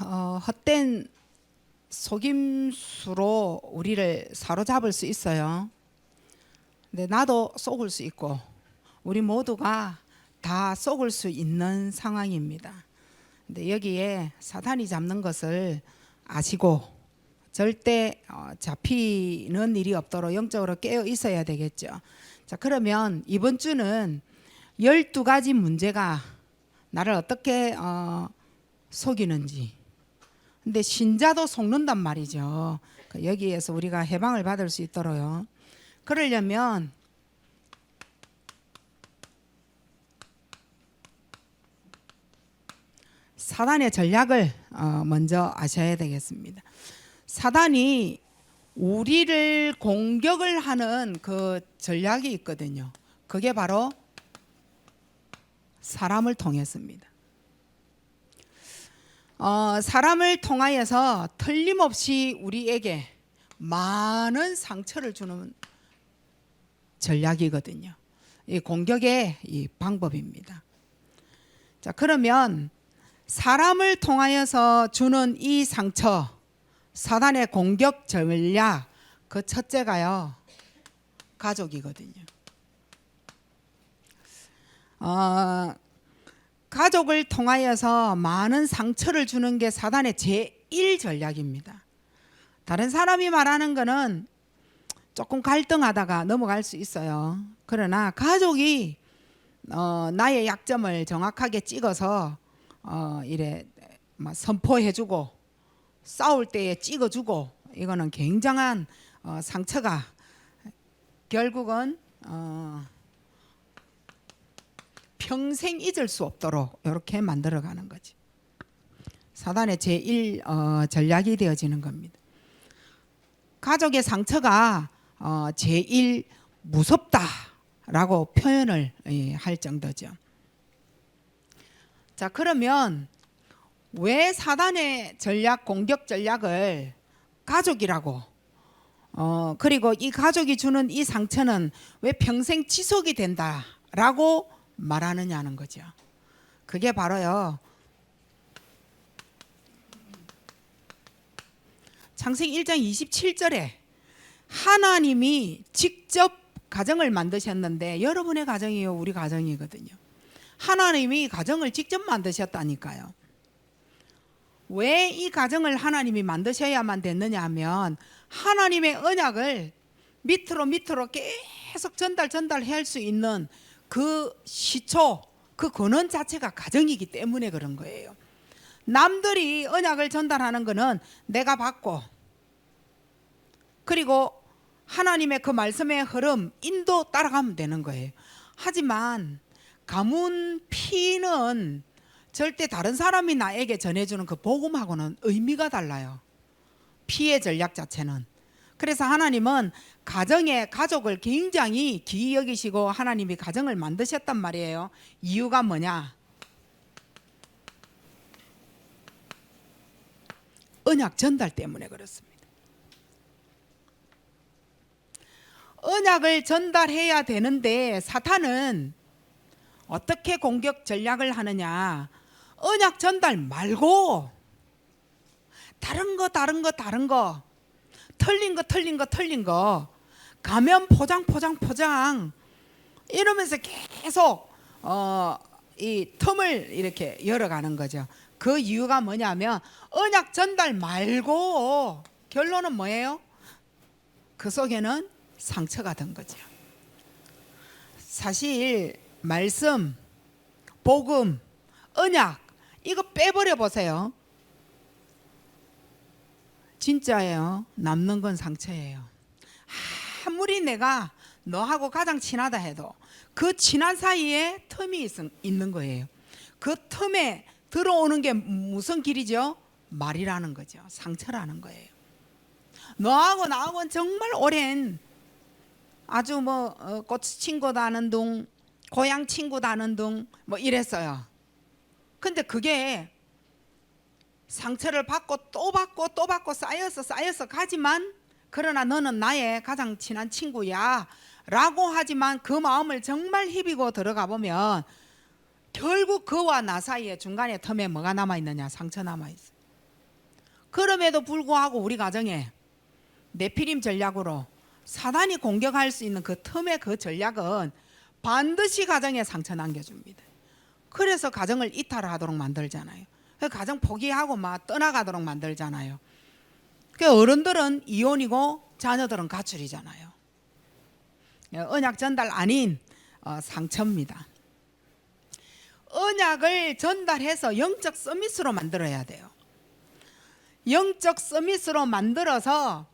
헛된 속임수로 우리를 사로잡을 수 있어요. 근데 나도 속을 수 있고 우리 모두가 다 속을 수 있는 상황입니다. 근데 여기에 사탄이 잡는 것을 아시고 절대 잡히는 일이 없도록 영적으로 깨어 있어야 되겠죠. 자, 그러면 이번 주는 12가지 문제가 나를 어떻게 속이는지. 근데 신자도 속는단 말이죠. 여기에서 우리가 해방을 받을 수 있도록요. 그러려면 사단의 전략을 먼저 아셔야 되겠습니다. 사단이 우리를 공격을 하는 그 전략이 있거든요. 그게 바로 사람을 통했습니다. 사람을 통하여서 틀림없이 우리에게 많은 상처를 주는 전략이거든요. 이 공격의 이 방법입니다. 자, 그러면 사람을 통하여서 주는 이 상처, 사단의 공격 전략, 그 첫째가요, 가족이거든요. 가족을 통하여서 많은 상처를 주는 게 사단의 제1 전략입니다. 다른 사람이 말하는 거는 조금 갈등하다가 넘어갈 수 있어요. 그러나 가족이 나의 약점을 정확하게 찍어서 이래 선포해주고 싸울 때에 찍어주고, 이거는 굉장한 상처가 결국은 평생 잊을 수 없도록 이렇게 만들어가는 거지. 사단의 제1 전략이 되어지는 겁니다. 가족의 상처가 제일 무섭다라고 표현을 할 정도죠. 자, 그러면 왜 사단의 전략, 공격 전략을 가족이라고 그리고 이 가족이 주는 이 상처는 왜 평생 지속이 된다라고 말하느냐는 거죠. 그게 바로요, 창세기 1장 27절에 하나님이 직접 가정을 만드셨는데, 여러분의 가정이요 우리 가정이거든요. 하나님이 가정을 직접 만드셨다니까요. 왜 이 가정을 하나님이 만드셔야만 됐느냐 하면, 하나님의 언약을 밑으로 계속 전달해야 할 수 있는 그 시초, 그 근원 자체가 가정이기 때문에 그런 거예요. 남들이 언약을 전달하는 거는 내가 받고, 그리고 하나님의 그 말씀의 흐름, 인도 따라가면 되는 거예요. 하지만 가문 피는 절대 다른 사람이 나에게 전해주는 그 복음하고는 의미가 달라요. 피의 전략 자체는. 그래서 하나님은 가족을 굉장히 귀히 여기시고 하나님이 가정을 만드셨단 말이에요. 이유가 뭐냐? 언약 전달 때문에 그렇습니다. 언약을 전달해야 되는데 사탄은 어떻게 공격 전략을 하느냐? 언약 전달 말고 다른 거 틀린 거 가면 포장 이러면서 계속 이 틈을 이렇게 열어가는 거죠. 그 이유가 뭐냐면 언약 전달 말고 결론은 뭐예요? 그 속에는 상처가 든 거죠. 사실 말씀, 복음, 언약 이거 빼버려 보세요. 진짜예요. 남는 건 상처예요. 아무리 내가 너하고 가장 친하다 해도 그 친한 사이에 틈이 있는 거예요. 그 틈에 들어오는 게 무슨 길이죠? 말이라는 거죠. 상처라는 거예요. 너하고 나하고는 정말 오랜 아주 꽃 친구도 하는 둥, 고향 친구도 하는 둥 이랬어요. 근데 그게 상처를 받고 또 받고 쌓여서 가지만, 그러나 너는 나의 가장 친한 친구야 라고 하지만 그 마음을 정말 희비고 들어가 보면 결국 그와 나 사이에 중간에 틈에 뭐가 남아있느냐? 상처 남아있어. 그럼에도 불구하고 우리 가정에 네피림 전략으로 사단이 공격할 수 있는 그 틈의 그 전략은 반드시 가정에 상처 남겨줍니다. 그래서 가정을 이탈하도록 만들잖아요. 가정 포기하고 막 떠나가도록 만들잖아요. 그 어른들은 이혼이고 자녀들은 가출이잖아요. 언약 전달 아닌 상처입니다. 언약을 전달해서 영적 서밋으로 만들어야 돼요. 영적 서밋으로 만들어서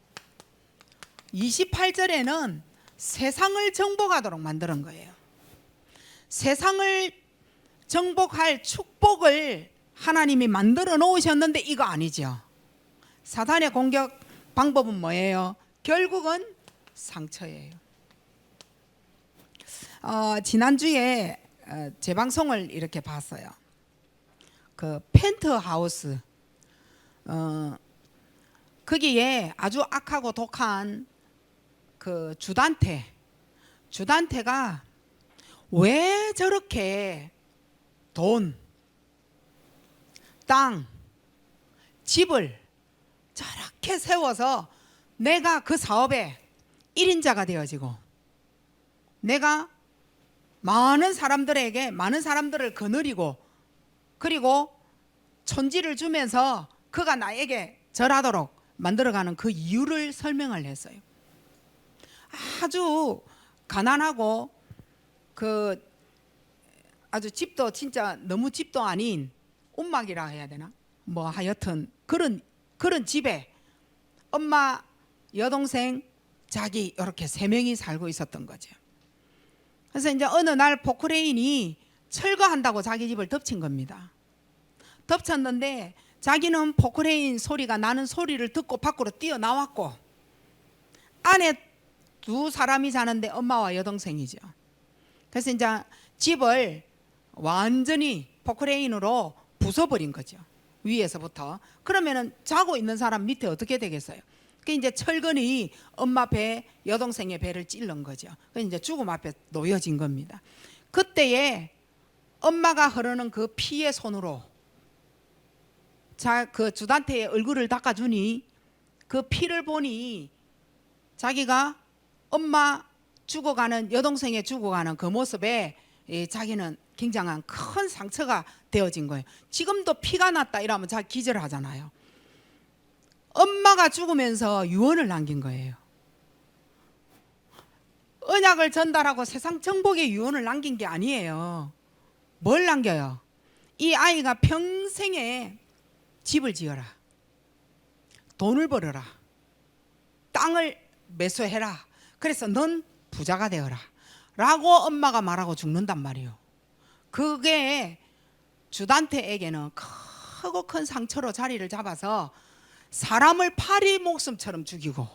28절에는 세상을 정복하도록 만드는 거예요. 세상을 정복할 축복을 하나님이 만들어 놓으셨는데 이거 아니죠. 사단의 공격 방법은 뭐예요? 결국은 상처예요. 지난주에 재방송을 이렇게 봤어요. 그 펜트하우스 거기에 아주 악하고 독한 그 주단태가 왜 저렇게 돈, 땅, 집을 저렇게 세워서 내가 그 사업에 1인자가 되어지고 내가 많은 사람들을 거느리고 그리고 촌지를 주면서 그가 나에게 절하도록 만들어가는 그 이유를 설명을 했어요. 아주 가난하고 그 아주 집도 진짜 너무 집도 아닌 움막이라 해야 되나? 뭐 하여튼 그런 집에 엄마, 여동생, 자기 이렇게 3명이 살고 있었던 거죠. 그래서 이제 어느 날 포크레인이 철거한다고 자기 집을 덮친 겁니다. 덮쳤는데 자기는 포크레인 소리가 나는 소리를 듣고 밖으로 뛰어나왔고 안에 2사람이 사는데 엄마와 여동생이죠. 그래서 이제 집을 완전히 포크레인으로 부숴버린 거죠. 위에서부터. 그러면은 자고 있는 사람 밑에 어떻게 되겠어요? 그 이제 철근이 엄마 배, 여동생의 배를 찔른 거죠. 그 이제 죽음 앞에 놓여진 겁니다. 그때에 엄마가 흐르는 그 피의 손으로 그 주단태의 얼굴을 닦아주니 그 피를 보니 자기가 엄마 죽어가는 여동생의 죽어가는 그 모습에 자기는 굉장한 큰 상처가 되어진 거예요. 지금도 피가 났다 이러면 자기 기절하잖아요. 엄마가 죽으면서 유언을 남긴 거예요. 언약을 전달하고 세상 정복의 유언을 남긴 게 아니에요. 뭘 남겨요? 이 아이가 평생에 집을 지어라, 돈을 벌어라, 땅을 매수해라, 그래서 넌 부자가 되어라 라고 엄마가 말하고 죽는단 말이에요. 그게 주단태에게는 크고 큰 상처로 자리를 잡아서 사람을 파리 목숨처럼 죽이고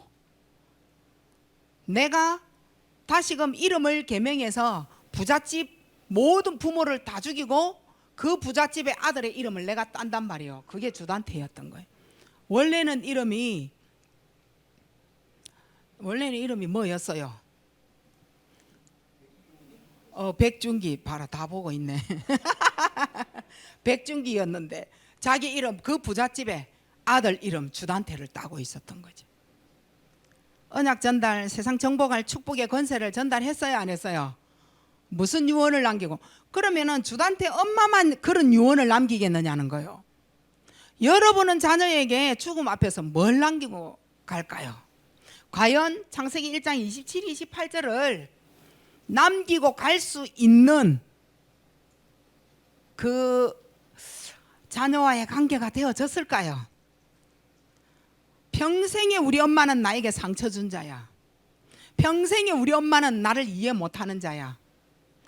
내가 다시금 이름을 개명해서 부잣집 모든 부모를 다 죽이고 그 부잣집의 아들의 이름을 내가 딴단 말이에요. 그게 주단태였던 거예요. 원래는 이름이 뭐였어요? 백준기. 봐라, 다 보고 있네. 백준기였는데 자기 이름, 그 부잣집의 아들 이름 주단태를 따고 있었던 거죠. 언약 전달, 세상 정복할 축복의 권세를 전달했어요, 안 했어요? 무슨 유언을 남기고? 그러면은 주단태 엄마만 그런 유언을 남기겠느냐는 거예요. 여러분은 자녀에게 죽음 앞에서 뭘 남기고 갈까요? 과연 창세기 1장 27, 28절을 남기고 갈 수 있는 그 자녀와의 관계가 되어졌을까요? 평생에 우리 엄마는 나에게 상처 준 자야. 평생에 우리 엄마는 나를 이해 못하는 자야.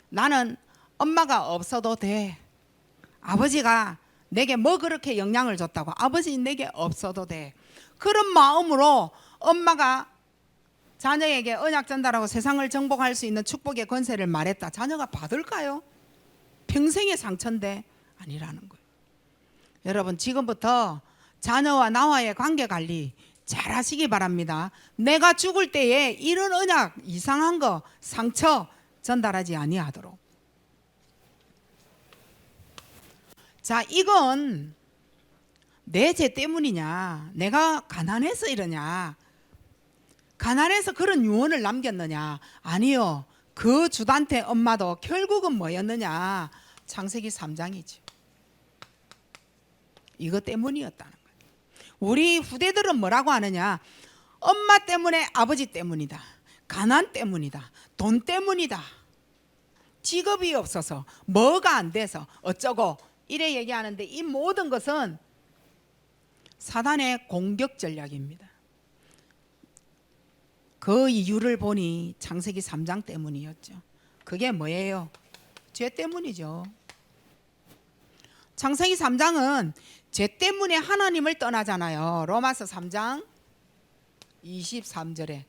나는 엄마가 없어도 돼. 아버지가 내게 뭐 그렇게 영향을 줬다고. 아버지 내게 없어도 돼. 그런 마음으로 엄마가 자녀에게 언약 전달하고 세상을 정복할 수 있는 축복의 권세를 말했다. 자녀가 받을까요? 평생의 상처인데 아니라는 거예요. 여러분, 지금부터 자녀와 나와의 관계 관리 잘 하시기 바랍니다. 내가 죽을 때에 이런 언약, 이상한 거, 상처 전달하지 아니하도록. 자, 이건 내 죄 때문이냐? 내가 가난해서 이러냐? 가난해서 그런 유언을 남겼느냐? 아니요. 그 주단태 엄마도 결국은 뭐였느냐? 창세기 3장이죠. 이것 때문이었다는 거예요. 우리 후대들은 뭐라고 하느냐? 엄마 때문에, 아버지 때문이다. 가난 때문이다. 돈 때문이다. 직업이 없어서, 뭐가 안 돼서 어쩌고 이래 얘기하는데, 이 모든 것은 사단의 공격 전략입니다. 그 이유를 보니 창세기 3장 때문이었죠. 그게 뭐예요? 죄 때문이죠. 창세기 3장은 죄 때문에 하나님을 떠나잖아요. 로마서 3장 23절에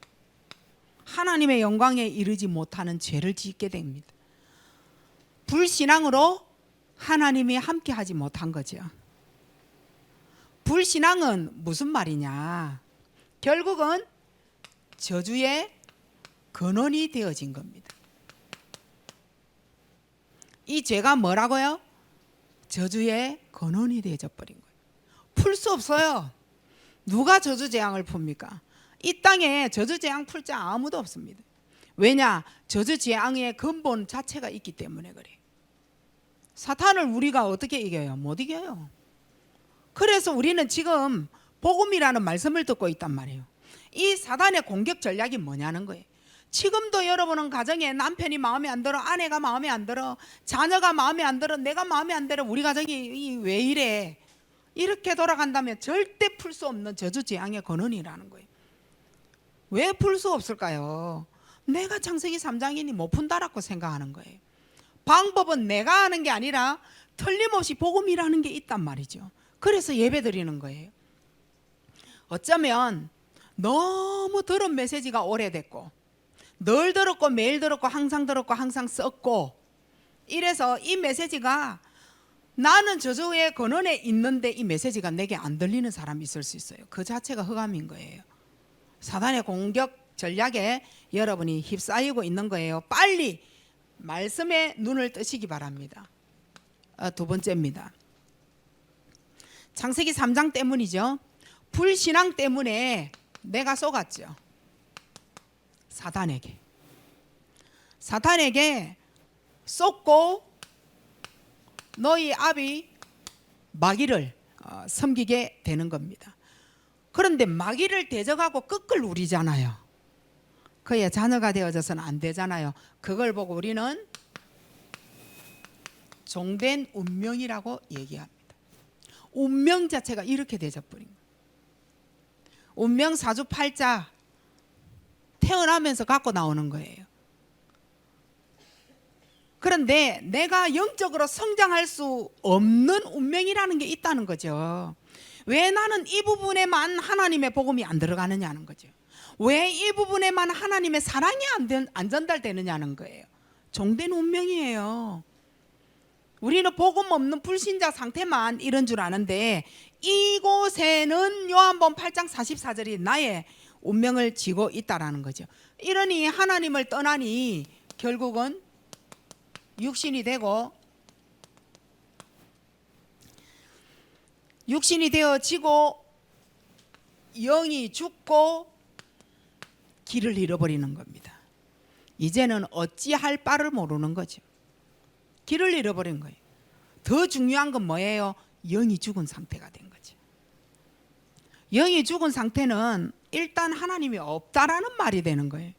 하나님의 영광에 이르지 못하는 죄를 짓게 됩니다. 불신앙으로 하나님이 함께하지 못한 거죠. 불신앙은 무슨 말이냐? 결국은 저주의 근원이 되어진 겁니다. 이 죄가 뭐라고요? 저주의 근원이 되어져 버린 거예요. 풀 수 없어요. 누가 저주재앙을 풉니까? 이 땅에 저주재앙 풀 자 아무도 없습니다. 왜냐? 저주재앙의 근본 자체가 있기 때문에 그래요. 사탄을 우리가 어떻게 이겨요? 못 이겨요. 그래서 우리는 지금 복음이라는 말씀을 듣고 있단 말이에요. 이 사단의 공격 전략이 뭐냐는 거예요. 지금도 여러분은 가정에 남편이 마음에 안 들어, 아내가 마음에 안 들어, 자녀가 마음에 안 들어, 내가 마음에 안 들어, 우리 가정이 왜 이래? 이렇게 돌아간다면 절대 풀 수 없는 저주재앙의 근원이라는 거예요. 왜 풀 수 없을까요? 내가 창세기 3장이니 못 푼다라고 생각하는 거예요. 방법은 내가 하는 게 아니라 틀림없이 복음이라는 게 있단 말이죠. 그래서 예배 드리는 거예요. 어쩌면 너무 들은 메시지가 오래됐고, 늘 들었고 매일 들었고 항상 들었고 항상 썼고, 이래서 이 메시지가 나는 저주의 근원에 있는데 이 메시지가 내게 안 들리는 사람이 있을 수 있어요. 그 자체가 흑암인 거예요. 사단의 공격 전략에 여러분이 휩싸이고 있는 거예요. 빨리 말씀에 눈을 뜨시기 바랍니다. 두 번째입니다. 창세기 3장 때문이죠. 불신앙 때문에 내가 속았죠. 사탄에게 속고 너희 아비 마귀를 섬기게 되는 겁니다. 그런데 마귀를 대적하고 끝을 누리잖아요. 그의 자녀가 되어져서는 안 되잖아요. 그걸 보고 우리는 종된 운명이라고 얘기합니다. 운명 자체가 이렇게 되어버린 거예요. 운명 사주팔자 태어나면서 갖고 나오는 거예요. 그런데 내가 영적으로 성장할 수 없는 운명이라는 게 있다는 거죠. 왜 나는 이 부분에만 하나님의 복음이 안 들어가느냐는 거죠. 왜 이 부분에만 하나님의 사랑이 안 전달되느냐는 거예요. 종된 운명이에요. 우리는 복음 없는 불신자 상태만 이런 줄 아는데, 이곳에는 요한복음 8장 44절이 나의 운명을 지고 있다라는 거죠. 이러니 하나님을 떠나니 결국은 육신이 되고, 육신이 되어지고 영이 죽고 길을 잃어버리는 겁니다. 이제는 어찌할 바를 모르는 거죠. 길을 잃어버린 거예요. 더 중요한 건 뭐예요? 영이 죽은 상태가 된 거죠. 영이 죽은 상태는 일단 하나님이 없다라는 말이 되는 거예요.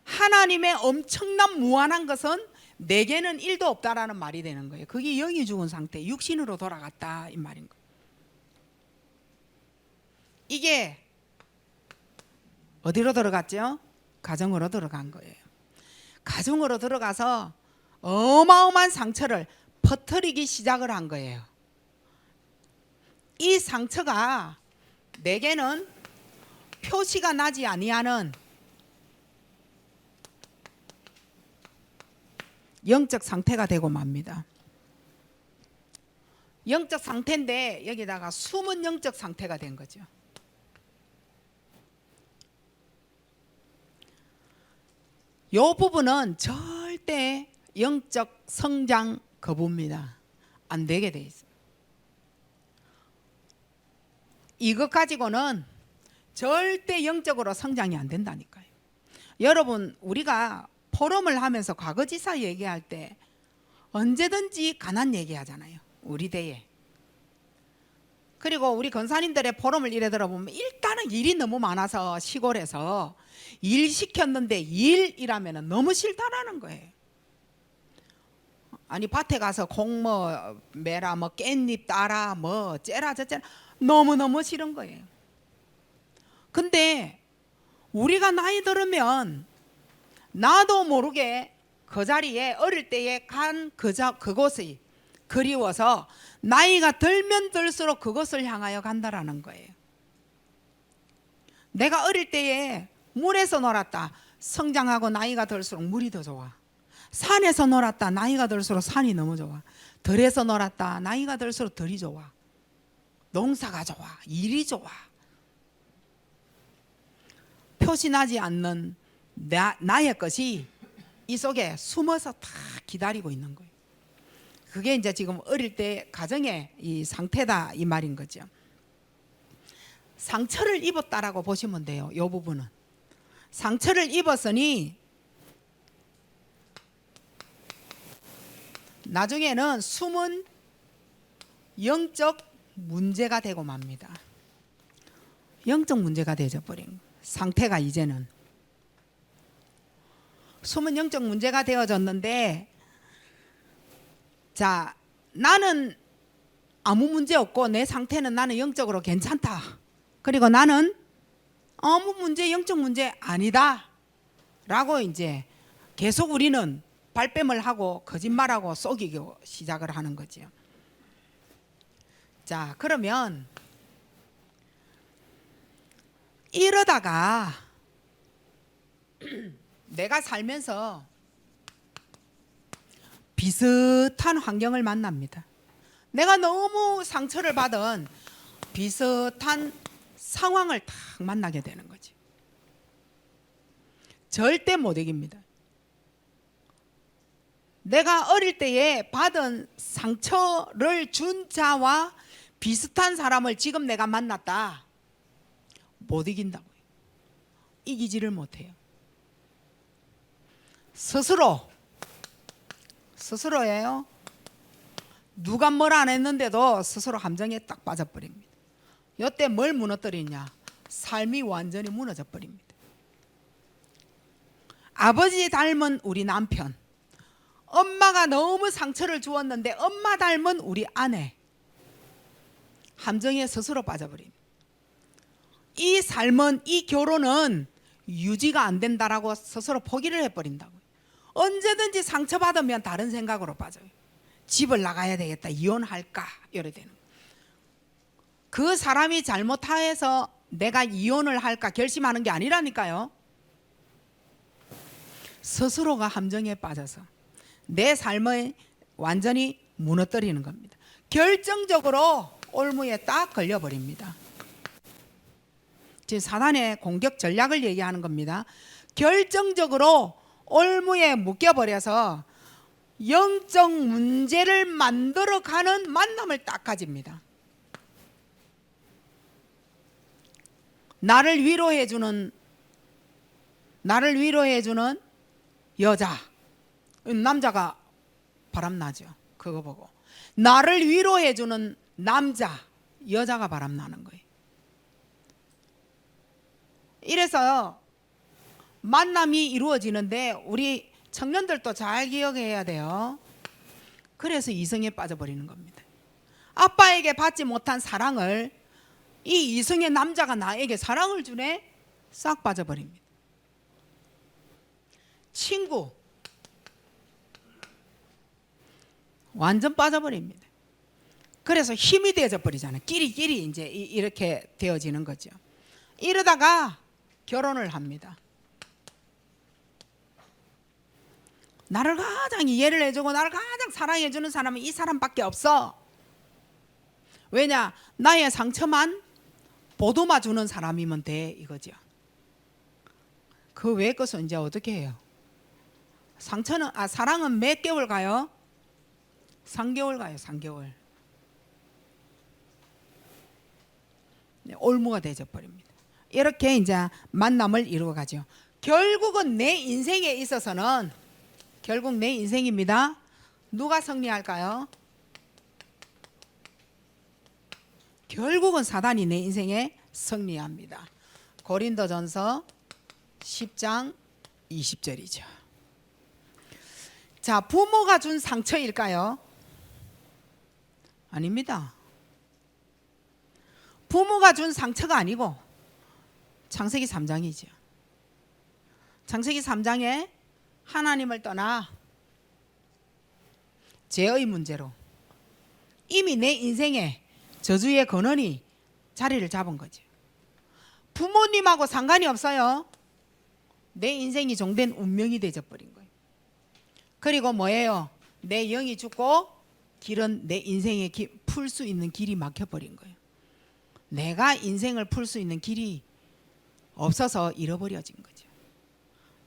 하나님의 엄청난 무한한 것은 내게는 1도 없다라는 말이 되는 거예요. 그게 영이 죽은 상태, 육신으로 돌아갔다 이 말인 거예요. 이게 어디로 들어갔죠? 가정으로 들어간 거예요. 가정으로 들어가서 어마어마한 상처를 퍼뜨리기 시작을 한 거예요. 이 상처가 내게는 표시가 나지 아니하는 영적 상태가 되고 맙니다. 영적 상태인데 여기다가 숨은 영적 상태가 된 거죠. 이 부분은 절대 영적 성장 거부입니다. 안 되게 돼 있어요. 이것 가지고는 절대 영적으로 성장이 안 된다니까요. 여러분, 우리가 포럼을 하면서 과거지사 얘기할 때 언제든지 가난 얘기하잖아요. 우리 대에. 그리고 우리 권사님들의 포럼을 이래 들어보면 일단은 일이 너무 많아서 시골에서 일 시켰는데 일이라면 너무 싫다라는 거예요. 아니 밭에 가서 콩 뭐 매라 뭐 깻잎 따라 뭐 째라 저째라 너무너무 싫은 거예요. 근데 우리가 나이 들으면 나도 모르게 그 자리에 어릴 때에 간 그곳이 그리워서 나이가 들면 들수록 그것을 향하여 간다라는 거예요. 내가 어릴 때에 물에서 놀았다. 성장하고 나이가 들수록 물이 더 좋아. 산에서 놀았다. 나이가 들수록 산이 너무 좋아. 들에서 놀았다. 나이가 들수록 들이 좋아. 농사가 좋아. 일이 좋아. 표시나지 않는 나의 것이 이 속에 숨어서 다 기다리고 있는 거예요. 그게 이제 지금 어릴 때 가정의 이 상태다 이 말인 거죠. 상처를 입었다라고 보시면 돼요. 이 부분은 상처를 입었으니 나중에는 숨은 영적 문제가 되고 맙니다. 영적 문제가 되어 버린 상태가 이제는 숨은 영적 문제가 되어졌는데, 자, 나는 아무 문제 없고 내 상태는 나는 영적으로 괜찮다. 그리고 나는 아무 문제 영적 문제 아니다 라고 이제 계속 우리는 발뺌을 하고 거짓말하고 속이고 시작을 하는 거죠. 자, 그러면 이러다가 내가 살면서 비슷한 환경을 만납니다. 내가 너무 상처를 받은 비슷한 상황을 딱 만나게 되는 거지. 절대 못 이깁니다. 내가 어릴 때에 받은 상처를 준 자와 비슷한 사람을 지금 내가 만났다. 못 이긴다고요. 이기지를 못해요. 스스로예요. 누가 뭘 안 했는데도 스스로 함정에 딱 빠져버립니다. 이때 뭘 무너뜨리냐? 삶이 완전히 무너져 버립니다. 아버지 닮은 우리 남편, 엄마가 너무 상처를 주었는데 엄마 닮은 우리 아내, 함정에 스스로 빠져버립니다. 이 삶은, 이 결혼은 유지가 안 된다라고 스스로 포기를 해버린다고요. 언제든지 상처받으면 다른 생각으로 빠져요. 집을 나가야 되겠다, 이혼할까 이래 되는 거예요. 그 사람이 잘못해서 내가 이혼을 할까 결심하는 게 아니라니까요. 스스로가 함정에 빠져서 내 삶을 완전히 무너뜨리는 겁니다. 결정적으로 올무에 딱 걸려버립니다. 지금 사단의 공격 전략을 얘기하는 겁니다. 결정적으로 올무에 묶여버려서 영적 문제를 만들어가는 만남을 딱 가집니다. 나를 위로해주는 여자, 남자가 바람나죠. 그거 보고 나를 위로해주는 남자, 여자가 바람나는 거예요. 이래서 만남이 이루어지는데 우리 청년들도 잘 기억해야 돼요. 그래서 이성에 빠져버리는 겁니다. 아빠에게 받지 못한 사랑을 이 이성의 남자가 나에게 사랑을 주네? 싹 빠져버립니다. 친구 완전 빠져버립니다. 그래서 힘이 되어져 버리잖아요. 끼리끼리 이제 이렇게 되어지는 거죠. 이러다가 결혼을 합니다. 나를 가장 이해를 해주고 나를 가장 사랑해주는 사람은 이 사람밖에 없어. 왜냐? 나의 상처만 보듬어 주는 사람이면 돼 이거죠. 그 외의 것은 이제 어떻게 해요? 사랑은 몇 개월 가요? 3개월 가요. 3개월. 올무가 되져 버립니다. 이렇게 이제 만남을 이루어 가죠. 결국은 내 인생에 있어서는 결국 내 인생입니다. 누가 승리할까요? 결국은 사단이 내 인생에 승리합니다. 고린도전서 10장 20절이죠. 자, 부모가 준 상처일까요? 아닙니다. 부모가 준 상처가 아니고 창세기 3장이죠. 창세기 3장에 하나님을 떠나 죄의 문제로 이미 내 인생에 저주의 근원이 자리를 잡은 거죠. 부모님하고 상관이 없어요. 내 인생이 종된 운명이 되어버린 거예요. 그리고 뭐예요? 내 영이 죽고 길은 내 인생에 풀 수 있는 길이 막혀버린 거예요. 내가 인생을 풀 수 있는 길이 없어서 잃어버려진 거죠.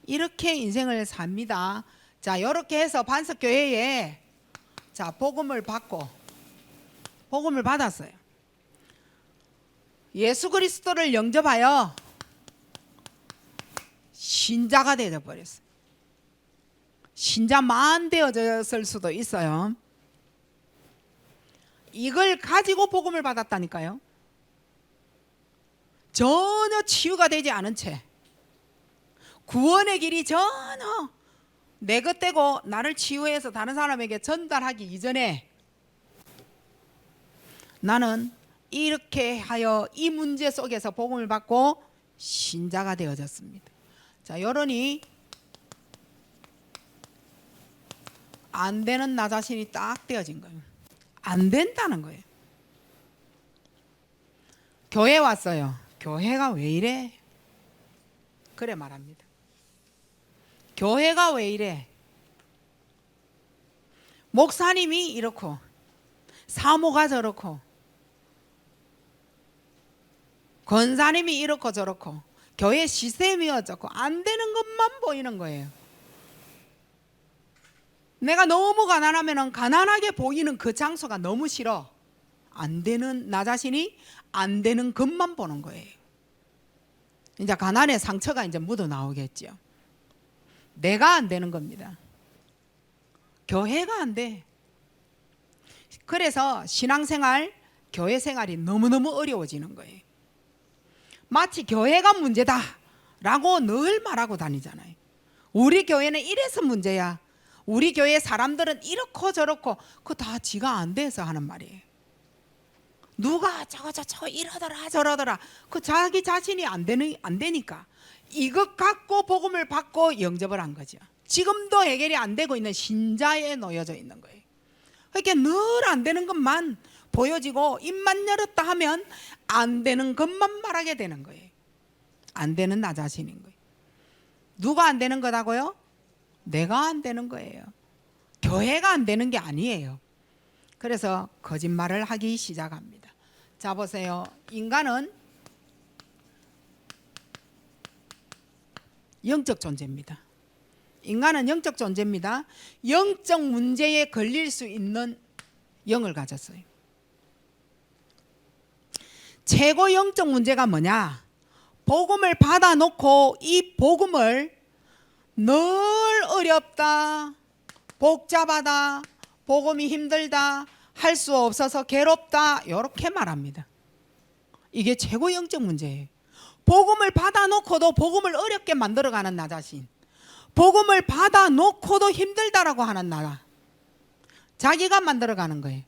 이렇게 인생을 삽니다. 자, 이렇게 해서 반석교회에 자, 복음을 받았어요. 예수 그리스도를 영접하여 신자가 되어 버렸어요. 신자만 되어졌을 수도 있어요. 이걸 가지고 복음을 받았다니까요. 전혀 치유가 되지 않은 채 구원의 길이 전혀 내 것되고 나를 치유해서 다른 사람에게 전달하기 이전에 나는 이렇게 하여 이 문제 속에서 복음을 받고 신자가 되어졌습니다. 자, 여론이 안 되는 나 자신이 딱 되어진 거예요. 안 된다는 거예요. 교회 왔어요. 교회가 왜 이래? 그래 말합니다. 교회가 왜 이래? 목사님이 이렇고 사모가 저렇고 권사님이 이렇고 저렇고 교회 시스템이 어쩌고 안 되는 것만 보이는 거예요. 내가 너무 가난하면 가난하게 보이는 그 장소가 너무 싫어. 안 되는 나 자신이 안 되는 것만 보는 거예요. 이제 가난의 상처가 이제 묻어 나오겠죠. 내가 안 되는 겁니다. 교회가 안 돼. 그래서 신앙생활, 교회 생활이 너무너무 어려워지는 거예요. 마치 교회가 문제다라고 늘 말하고 다니잖아요. 우리 교회는 이래서 문제야. 우리 교회 사람들은 이렇고 저렇고 그거 다 지가 안 돼서 하는 말이에요. 누가 저거 이러더라 저러더라 그 자기 자신이 안 되니까 이것 갖고 복음을 받고 영접을 한 거죠. 지금도 해결이 안 되고 있는 신자에 놓여져 있는 거예요. 그러니까 늘 안 되는 것만 보여지고 입만 열었다 하면 안 되는 것만 말하게 되는 거예요. 안 되는 나 자신인 거예요. 누가 안 되는 거다고요? 내가 안 되는 거예요. 교회가 안 되는 게 아니에요. 그래서 거짓말을 하기 시작합니다. 자, 보세요. 인간은 영적 존재입니다. 인간은 영적 존재입니다. 영적 문제에 걸릴 수 있는 영을 가졌어요. 최고 영적 문제가 뭐냐? 복음을 받아놓고 이 복음을 늘 어렵다, 복잡하다, 복음이 힘들다, 할 수 없어서 괴롭다 이렇게 말합니다. 이게 최고 영적 문제예요. 복음을 받아놓고도 복음을 어렵게 만들어가는 나 자신, 복음을 받아놓고도 힘들다라고 하는 나, 자기가 만들어가는 거예요.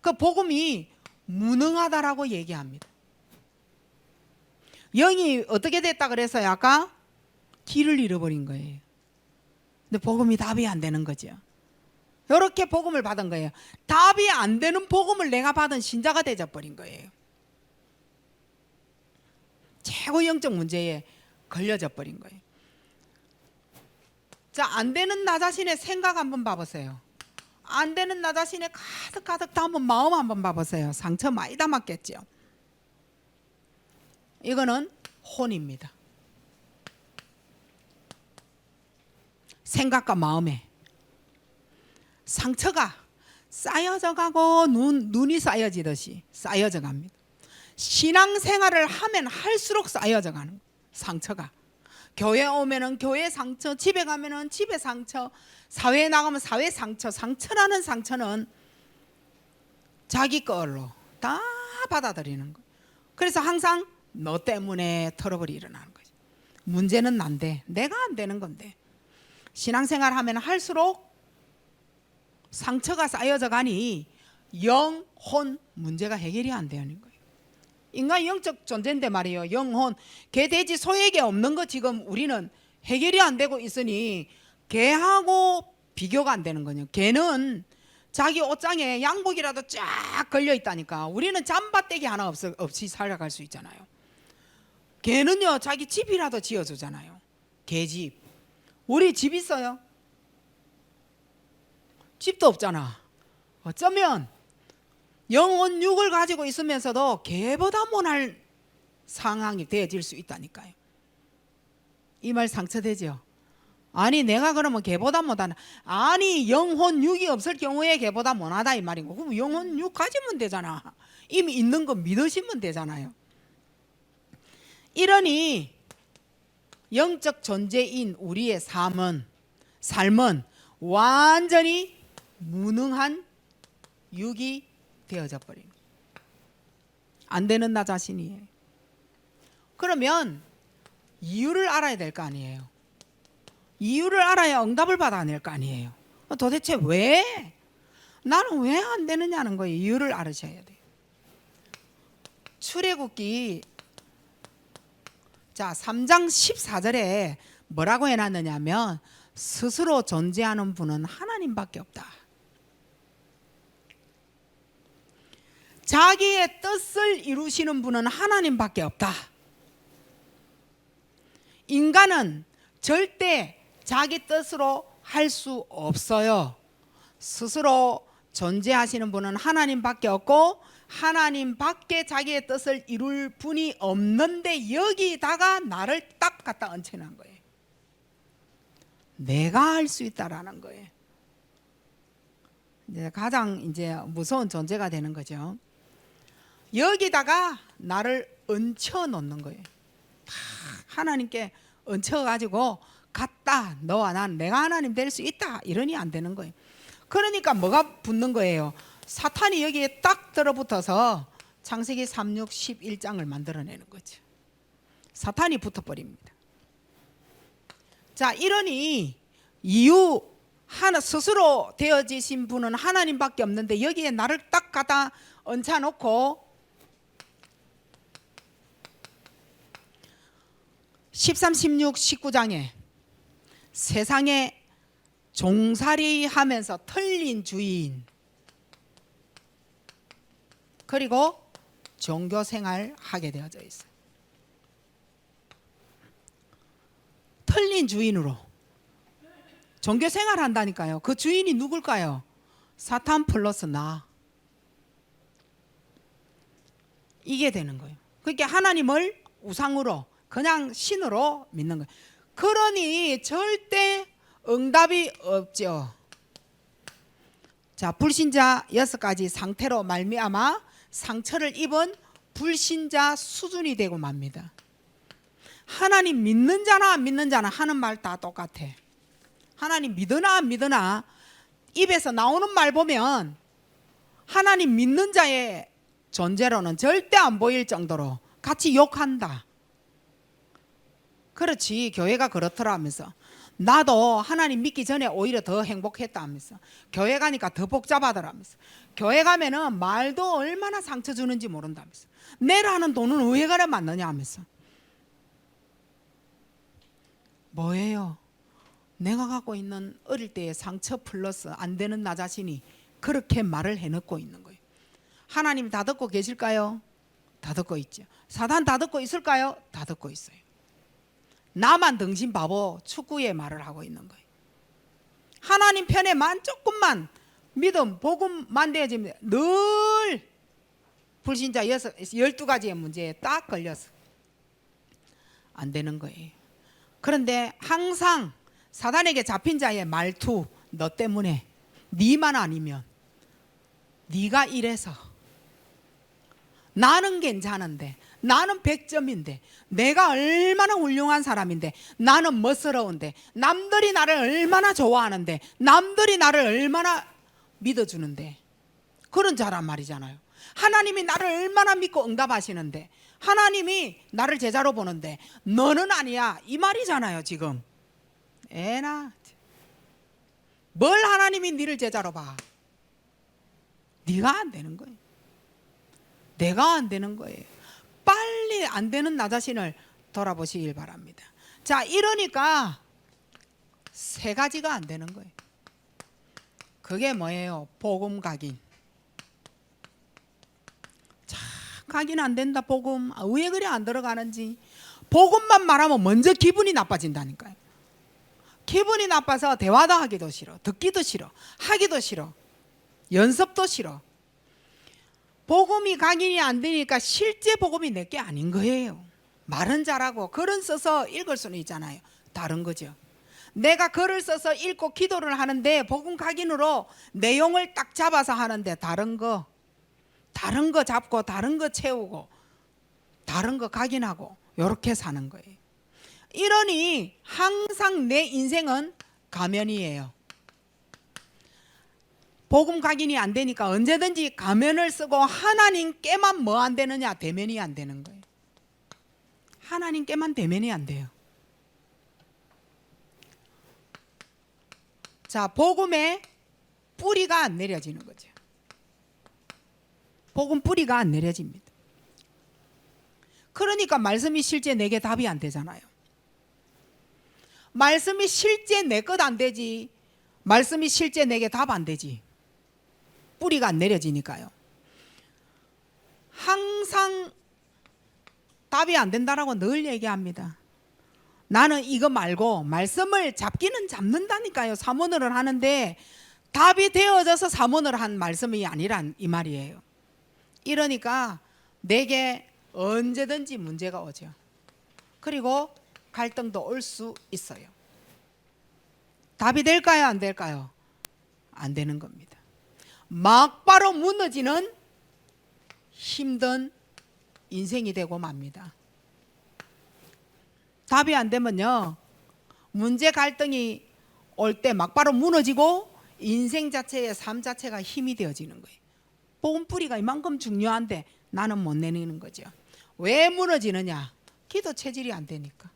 그 복음이 무능하다라고 얘기합니다. 영이 어떻게 됐다 그래서요? 아까 길을 잃어버린 거예요. 근데 복음이 답이 안 되는 거죠. 이렇게 복음을 받은 거예요. 답이 안 되는 복음을 내가 받은 신자가 되어버린 거예요. 최고 영적 문제에 걸려져 버린 거예요. 자, 안 되는 나 자신의 생각 한번 봐보세요. 안 되는 나 자신의 가득 담은 마음 한번 봐보세요. 상처 많이 담았겠죠. 이거는 혼입니다. 생각과 마음에 상처가 쌓여져 가고 눈이 쌓여지듯이 쌓여져 갑니다. 신앙생활을 하면 할수록 쌓여져 가는 거예요. 상처가. 교회 오면은 교회 상처, 집에 가면은 집에 상처, 사회에 나가면 사회 상처. 상처라는 상처는 자기 걸로 다 받아들이는 거예요. 그래서 항상 너 때문에 트러블이 일어나는 거죠. 문제는 난데 내가 안 되는 건데. 신앙생활 하면 할수록 상처가 쌓여져 가니 영혼 문제가 해결이 안 되는 거예요. 인간 영적 존재인데 말이에요. 영혼, 개, 돼지, 소에게 없는 거 지금 우리는 해결이 안 되고 있으니 개하고 비교가 안 되는 거예요. 개는 자기 옷장에 양복이라도 쫙 걸려 있다니까. 우리는 잠바떼기 하나 없이 살아갈 수 있잖아요. 개는요 자기 집이라도 지어주잖아요. 개집. 우리 집 있어요? 집도 없잖아. 어쩌면 영혼 육을 가지고 있으면서도 개보다 못할 상황이 되어질 수 있다니까요. 이 말 상처되죠? 아니 내가 그러면 개보다 못하나? 아니 영혼 육이 없을 경우에 개보다 못하다 이 말이고. 그럼 영혼 육 가지면 되잖아. 이미 있는 거 믿으시면 되잖아요. 이러니 영적 존재인 우리의 삶은 완전히 무능한 육이 되어져 버린 거예요. 안 되는 나 자신이에요. 그러면 이유를 알아야 될 거 아니에요. 이유를 알아야 응답을 받아낼 거 아니에요. 도대체 왜? 나는 왜 안 되느냐는 거예요. 이유를 알으셔야 돼요. 출애굽기 3장 14절에 뭐라고 해놨느냐면 스스로 존재하는 분은 하나님밖에 없다. 자기의 뜻을 이루시는 분은 하나님밖에 없다. 인간은 절대 자기 뜻으로 할 수 없어요. 스스로 존재하시는 분은 하나님밖에 없고 하나님밖에 자기의 뜻을 이룰 분이 없는데 여기다가 나를 딱 갖다 얹혀놓은 거예요. 내가 할 수 있다라는 거예요. 이제 가장 무서운 존재가 되는 거죠. 여기다가 나를 얹혀 놓는 거예요. 하나님께 얹혀 가지고 갔다. 너와 난 내가 하나님 될 수 있다. 이러니 안 되는 거예요. 그러니까 뭐가 붙는 거예요? 사탄이 여기에 딱 들어붙어서 창세기 3, 6, 11장을 만들어내는 거죠. 사탄이 붙어버립니다. 자, 이러니 이유 하나 스스로 되어지신 분은 하나님밖에 없는데 여기에 나를 딱 갖다 얹혀놓고 13, 16, 19장에 세상에 종살이 하면서 틀린 주인 그리고 종교생활 하게 되어져 있어요. 틀린 주인으로 종교생활 한다니까요. 그 주인이 누굴까요? 사탄 플러스 나. 이게 되는 거예요. 그러니까 하나님을 우상으로 그냥 신으로 믿는 거예요. 그러니 절대 응답이 없죠. 자, 불신자 6가지 상태로 말미암아 상처를 입은 불신자 수준이 되고 맙니다. 하나님 믿는 자나 안 믿는 자나 하는 말 다 똑같아. 하나님 믿으나 안 믿으나 입에서 나오는 말 보면 하나님 믿는 자의 존재로는 절대 안 보일 정도로 같이 욕한다. 그렇지, 교회가 그렇더라 하면서 나도 하나님 믿기 전에 오히려 더 행복했다 하면서 교회 가니까 더 복잡하더라 하면서 교회 가면은 말도 얼마나 상처 주는지 모른다면서 내라는 돈은 왜 그래 맞느냐 하면서 뭐예요? 내가 갖고 있는 어릴 때의 상처 플러스 안 되는 나 자신이 그렇게 말을 해놓고 있는 거예요. 하나님 다 듣고 계실까요? 다 듣고 있죠. 사단 다 듣고 있을까요? 다 듣고 있어요. 나만 등신 바보 축구의 말을 하고 있는 거예요. 하나님 편에만 조금만 믿음, 복음만 되어지면 늘 불신자 12가지의 문제에 딱 걸려서 안 되는 거예요. 그런데 항상 사단에게 잡힌 자의 말투, 너 때문에, 네만 아니면, 네가 이래서, 나는 괜찮은데, 나는 100점인데, 내가 얼마나 훌륭한 사람인데, 나는 멋스러운데, 남들이 나를 얼마나 좋아하는데, 남들이 나를 얼마나 믿어주는데, 그런 자란 말이잖아요. 하나님이 나를 얼마나 믿고 응답하시는데, 하나님이 나를 제자로 보는데 너는 아니야, 이 말이잖아요. 지금 애나 뭘 하나님이 네를 제자로 봐. 네가 안 되는 거예요. 내가 안 되는 거예요. 빨리 안 되는 나 자신을 돌아보시길 바랍니다. 자, 이러니까 세 가지가 안 되는 거예요. 그게 뭐예요? 복음 각인. 자, 각인 안 된다. 복음 왜 그래 안 들어가는지. 복음만 말하면 먼저 기분이 나빠진다니까요. 기분이 나빠서 대화도 하기도 싫어, 듣기도 싫어, 하기도 싫어, 연습도 싫어. 복음이 각인이 안 되니까 실제 복음이 내게 아닌 거예요. 말은 잘하고 글은 써서 읽을 수는 있잖아요. 다른 거죠. 내가 글을 써서 읽고 기도를 하는데 복음 각인으로 내용을 딱 잡아서 하는데 다른 거 잡고 다른 거 채우고 다른 거 각인하고 이렇게 사는 거예요. 이러니 항상 내 인생은 가면이에요. 복음 각인이 안 되니까 언제든지 가면을 쓰고 하나님께만 뭐 안 되느냐? 대면이 안 되는 거예요. 하나님께만 대면이 안 돼요. 자, 복음의 뿌리가 안 내려지는 거죠. 복음 뿌리가 안 내려집니다. 그러니까 말씀이 실제 내게 답이 안 되잖아요. 말씀이 실제 내 것 안 되지, 말씀이 실제 내게 답 안 되지. 뿌리가 안 내려지니까요. 항상 답이 안 된다라고 늘 얘기합니다. 나는 이거 말고 말씀을 잡기는 잡는다니까요. 사모를 하는데 답이 되어져서 사모를 한 말씀이 아니란 이 말이에요. 이러니까 내게 언제든지 문제가 오죠. 그리고 갈등도 올 수 있어요. 답이 될까요? 안 될까요? 안 되는 겁니다. 막바로 무너지는 힘든 인생이 되고 맙니다. 답이 안 되면요, 문제 갈등이 올 때 막바로 무너지고 인생 자체의 삶 자체가 힘이 되어지는 거예요. 복음 뿌리가 이만큼 중요한데 나는 못 내리는 거죠. 왜 무너지느냐? 기도 체질이 안 되니까.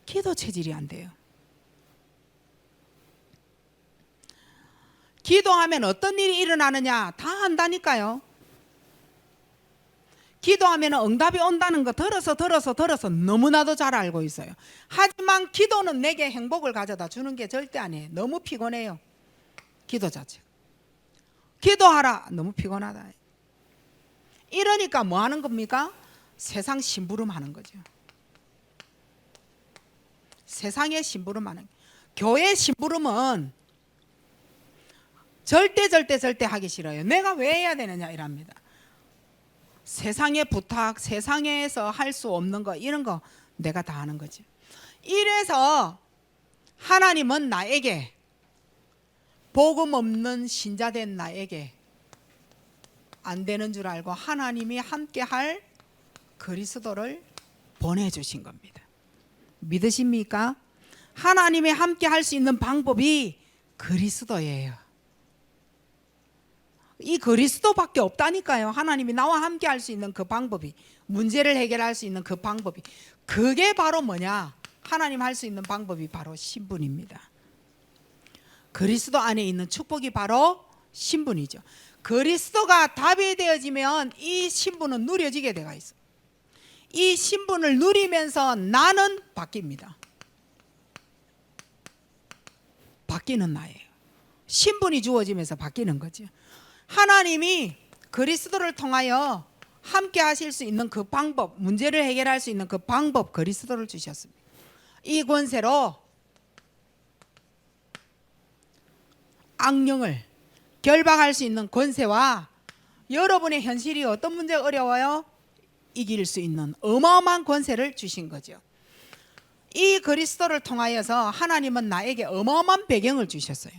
기도 체질이 안 돼요. 기도하면 어떤 일이 일어나느냐? 다 안다니까요. 기도하면 응답이 온다는 거 들어서 너무나도 잘 알고 있어요. 하지만 기도는 내게 행복을 가져다 주는 게 절대 아니에요. 너무 피곤해요. 기도 자체. 기도하라. 너무 피곤하다. 이러니까 뭐 하는 겁니까? 세상 심부름 하는 거죠. 세상에 심부름 하는. 교회 심부름은 절대 하기 싫어요. 내가 왜 해야 되느냐 이랍니다. 세상의 부탁, 세상에서 할 수 없는 거, 이런 거 내가 다 하는 거지. 이래서 하나님은 나에게, 복음 없는 신자된 나에게 안 되는 줄 알고 하나님이 함께 할 그리스도를 보내주신 겁니다. 믿으십니까? 하나님이 함께 할 수 있는 방법이 그리스도예요. 이 그리스도밖에 없다니까요. 하나님이 나와 함께 할 수 있는 그 방법이, 문제를 해결할 수 있는 그 방법이, 그게 바로 뭐냐? 하나님 할 수 있는 방법이 바로 신분입니다. 그리스도 안에 있는 축복이 바로 신분이죠. 그리스도가 답이 되어지면 이 신분은 누려지게 되어 있어요. 이 신분을 누리면서 나는 바뀝니다. 바뀌는 나예요. 신분이 주어지면서 바뀌는 거죠. 하나님이 그리스도를 통하여 함께 하실 수 있는 그 방법, 문제를 해결할 수 있는 그 방법, 그리스도를 주셨습니다. 이 권세로 악령을 결박할 수 있는 권세와 여러분의 현실이 어떤 문제가 어려워요? 이길 수 있는 어마어마한 권세를 주신 거죠. 이 그리스도를 통하여서 하나님은 나에게 어마어마한 배경을 주셨어요.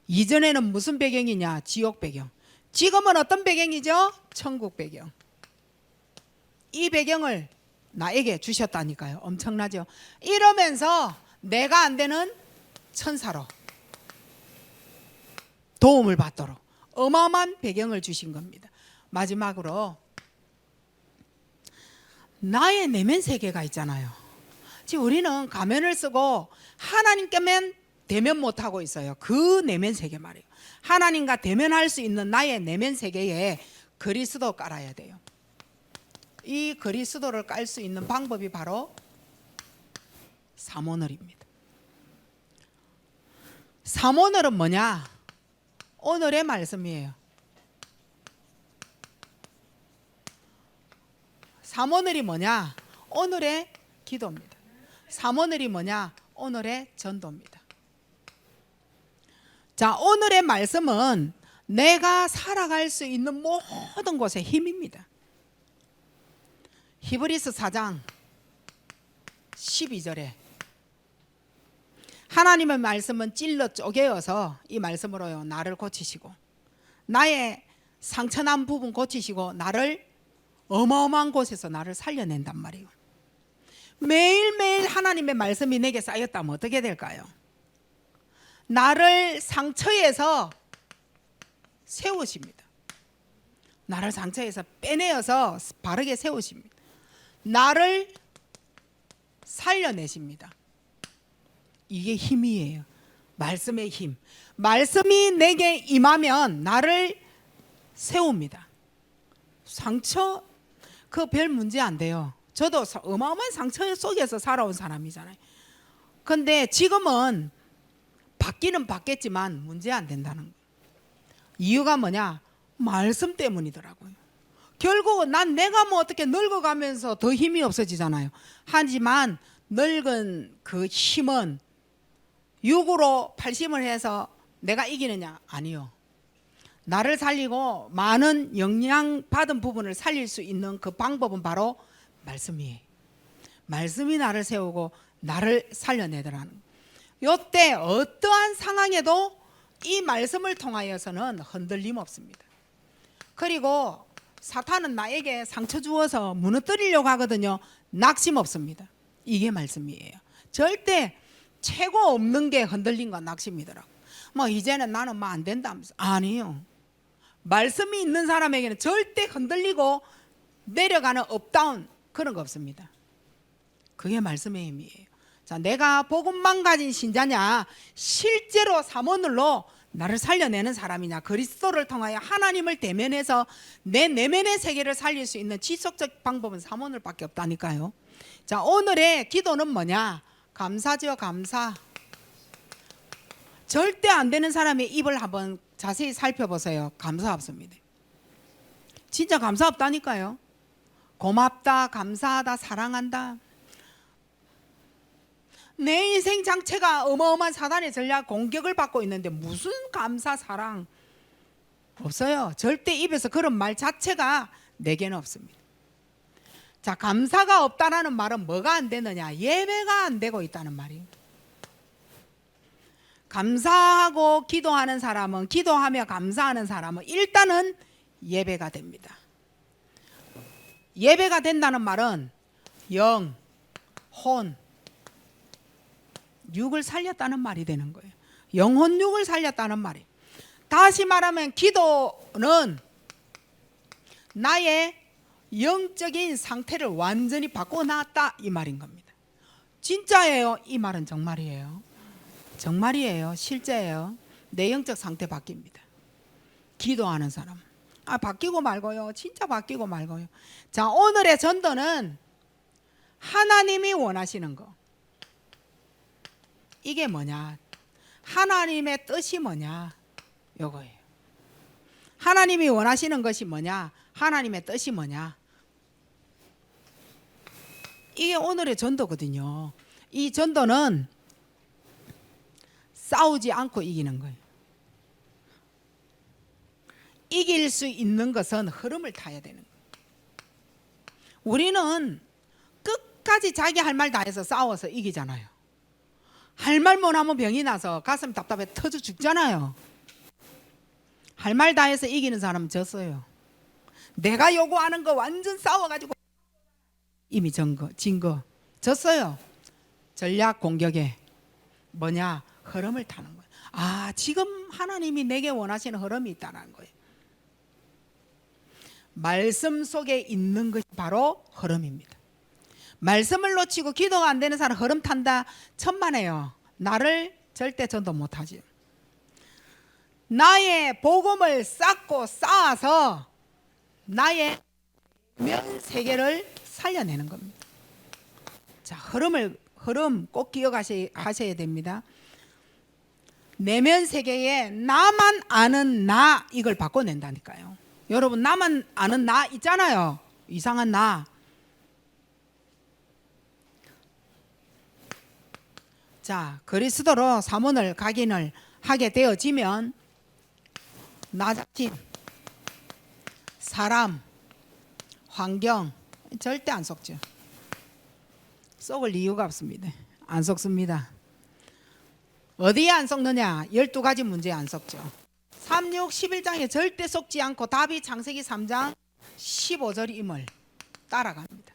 이전에는 무슨 배경이냐? 지옥 배경. 지금은 어떤 배경이죠? 천국 배경. 이 배경을 나에게 주셨다니까요. 엄청나죠? 이러면서 내가 안 되는 천사로 도움을 받도록 어마어마한 배경을 주신 겁니다. 마지막으로 나의 내면 세계가 있잖아요. 지금 우리는 가면을 쓰고 하나님께만 대면 못하고 있어요. 그 내면 세계 말이에요. 하나님과 대면할 수 있는 나의 내면 세계에 그리스도 깔아야 돼요. 이 그리스도를 깔 수 있는 방법이 바로 삼오늘입니다. 삼오늘은 뭐냐? 오늘의 말씀이에요. 삼오늘이 뭐냐? 오늘의 기도입니다. 삼오늘이 뭐냐? 오늘의 전도입니다. 자, 오늘의 말씀은 내가 살아갈 수 있는 모든 곳의 힘입니다. 히브리서 4장 12절에 하나님의 말씀은 찔러 쪼개어서 이 말씀으로요 나를 고치시고 나의 상처난 부분 고치시고 나를 어마어마한 곳에서 나를 살려낸단 말이에요. 매일매일 하나님의 말씀이 내게 쌓였다면 어떻게 될까요? 나를 상처에서 세우십니다. 나를 상처에서 빼내어서 바르게 세우십니다. 나를 살려내십니다. 이게 힘이에요. 말씀의 힘. 말씀이 내게 임하면 나를 세웁니다. 상처 그 별 문제 안 돼요. 저도 어마어마한 상처 속에서 살아온 사람이잖아요. 근데 지금은 받기는 받겠지만 문제 안 된다는 거예요. 이유가 뭐냐? 말씀 때문이더라고요. 결국은 난 내가 뭐 어떻게 늙어가면서 더 힘이 없어지잖아요. 하지만 늙은 그 힘은 육으로 팔심을 해서 내가 이기느냐? 아니요. 나를 살리고 많은 영향 받은 부분을 살릴 수 있는 그 방법은 바로 말씀이에요. 말씀이 나를 세우고 나를 살려내더라는 거예요. 이때 어떠한 상황에도 이 말씀을 통하여서는 흔들림 없습니다. 그리고 사탄은 나에게 상처 주어서 무너뜨리려고 하거든요. 낙심 없습니다. 이게 말씀이에요. 절대 최고 없는 게 흔들림과 낙심이더라고. 뭐 이제는 나는 뭐 안 된다면서. 아니요. 말씀이 있는 사람에게는 절대 흔들리고 내려가는 업다운 그런 거 없습니다. 그게 말씀의 힘이에요. 자, 내가 복음만 가진 신자냐, 실제로 삼오늘로 나를 살려내는 사람이냐, 그리스도를 통하여 하나님을 대면해서 내 내면의 세계를 살릴 수 있는 지속적 방법은 삼오늘밖에 없다니까요. 자, 오늘의 기도는 뭐냐? 감사죠, 감사. 절대 안 되는 사람의 입을 한번 자세히 살펴보세요. 감사 없습니다. 진짜 감사 없다니까요. 고맙다, 감사하다, 사랑한다. 내 인생 장체가 어마어마한 사단의 전략 공격을 받고 있는데 무슨 감사, 사랑 없어요. 절대 입에서 그런 말 자체가 내게는 없습니다. 자, 감사가 없다라는 말은 뭐가 안 되느냐? 예배가 안 되고 있다는 말이에요. 감사하고 기도하는 사람은, 기도하며 감사하는 사람은 일단은 예배가 됩니다. 예배가 된다는 말은 영, 혼, 육을 살렸다는 말이 되는 거예요. 영혼 육을 살렸다는 말이에요. 다시 말하면 기도는 나의 영적인 상태를 완전히 바꿔놨다 이 말인 겁니다. 진짜예요. 이 말은 정말이에요. 정말이에요. 실제예요. 내 영적 상태 바뀝니다. 기도하는 사람. 바뀌고 말고요. 진짜 바뀌고 말고요. 자, 오늘의 전도는 하나님이 원하시는 거. 이게 뭐냐? 하나님의 뜻이 뭐냐? 요거예요. 하나님이 원하시는 것이 뭐냐? 하나님의 뜻이 뭐냐? 이게 오늘의 전도거든요. 이 전도는 싸우지 않고 이기는 거예요. 이길 수 있는 것은 흐름을 타야 되는 거예요. 우리는 끝까지 자기 할 말 다 해서 싸워서 이기잖아요. 할 말 못하면 병이 나서 가슴 답답해 터져 죽잖아요. 할 말 다 해서 이기는 사람은 졌어요. 내가 요구하는 거 완전 싸워가지고 이미 진 거 졌어요. 전략 공격에 뭐냐? 흐름을 타는 거예요. 아, 지금 하나님이 내게 원하시는 흐름이 있다는 거예요. 말씀 속에 있는 것이 바로 흐름입니다. 말씀을 놓치고 기도가 안 되는 사람 흐름 탄다 천만에요. 나를 절대 전도 못하지. 나의 복음을 쌓고 쌓아서 나의 면 세계를 살려내는 겁니다. 자, 흐름 꼭 기억하셔야 됩니다. 내면 세계에 나만 아는 나, 이걸 바꿔낸다니까요. 여러분, 나만 아는 나 있잖아요. 이상한 나. 자, 그리스도로 사문을 각인을 하게 되어지면 나 자신, 사람, 환경 절대 안 속죠. 속을 이유가 없습니다. 안 속습니다. 어디에 안 속느냐? 12가지 문제에 안 속죠. 3, 6, 11장에 절대 속지 않고 답이 창세기 3장 15절임을 따라갑니다.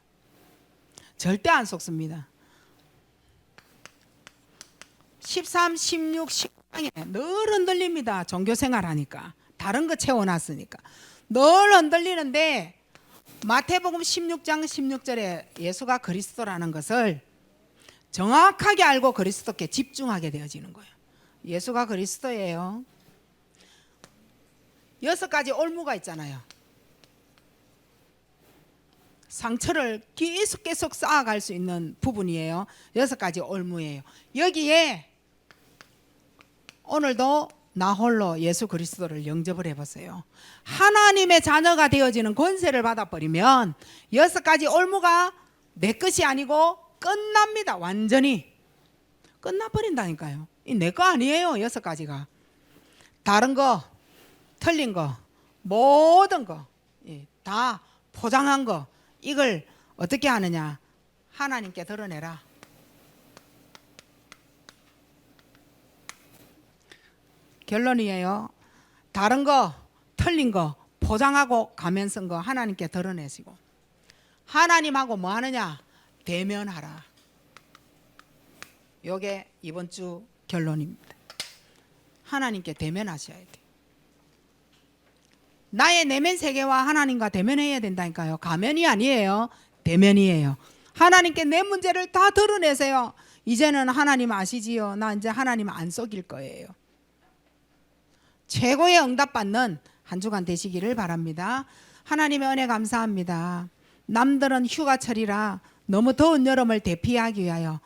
절대 안 속습니다. 13, 16, 10장에 늘 흔들립니다. 종교생활 하니까. 다른 거 채워놨으니까. 늘 흔들리는데 마태복음 16장 16절에 예수가 그리스도라는 것을 정확하게 알고 그리스도께 집중하게 되어지는 거예요. 예수가 그리스도예요. 6가지 올무가 있잖아요. 상처를 계속 쌓아갈 수 있는 부분이에요. 6가지 올무예요. 여기에 오늘도 나 홀로 예수 그리스도를 영접을 해보세요. 하나님의 자녀가 되어지는 권세를 받아버리면 6가지 올무가 내 것이 아니고 끝납니다. 완전히 끝나버린다니까요. 이 내 거 아니에요. 6가지가. 다른 거, 틀린 거, 모든 거 다 포장한 거, 이걸 어떻게 하느냐? 하나님께 드러내라. 결론이에요. 다른 거, 틀린 거, 포장하고 가면 쓴 거 하나님께 드러내시고, 하나님하고 뭐 하느냐? 대면하라. 요게 이번 주 결론입니다. 하나님께 대면하셔야 돼요. 나의 내면 세계와 하나님과 대면해야 된다니까요. 가면이 아니에요. 대면이에요. 하나님께 내 문제를 다 드러내세요. 이제는 하나님 아시지요. 나 이제 하나님 안 속일 거예요. 최고의 응답받는 한 주간 되시기를 바랍니다. 하나님의 은혜 감사합니다. 남들은 휴가철이라 너무 더운 여름을 대피하기 위하여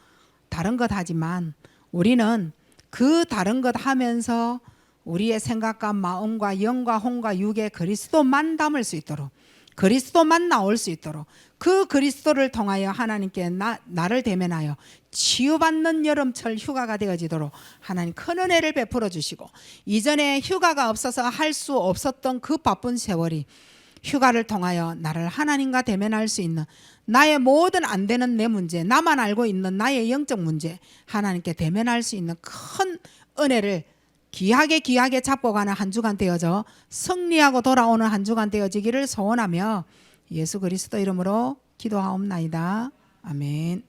다른 것 하지만 우리는 그 다른 것 하면서 우리의 생각과 마음과 영과 혼과 육에 그리스도만 담을 수 있도록, 그리스도만 나올 수 있도록, 그 그리스도를 통하여 하나님께 나를 대면하여 치유받는 여름철 휴가가 되어지도록 하나님 큰 은혜를 베풀어 주시고, 이전에 휴가가 없어서 할 수 없었던 그 바쁜 세월이 휴가를 통하여 나를 하나님과 대면할 수 있는, 나의 모든 안 되는 내 문제, 나만 알고 있는 나의 영적 문제 하나님께 대면할 수 있는 큰 은혜를 귀하게 잡고 가는 한 주간 되어져 승리하고 돌아오는 한 주간 되어지기를 소원하며 예수 그리스도 이름으로 기도하옵나이다. 아멘.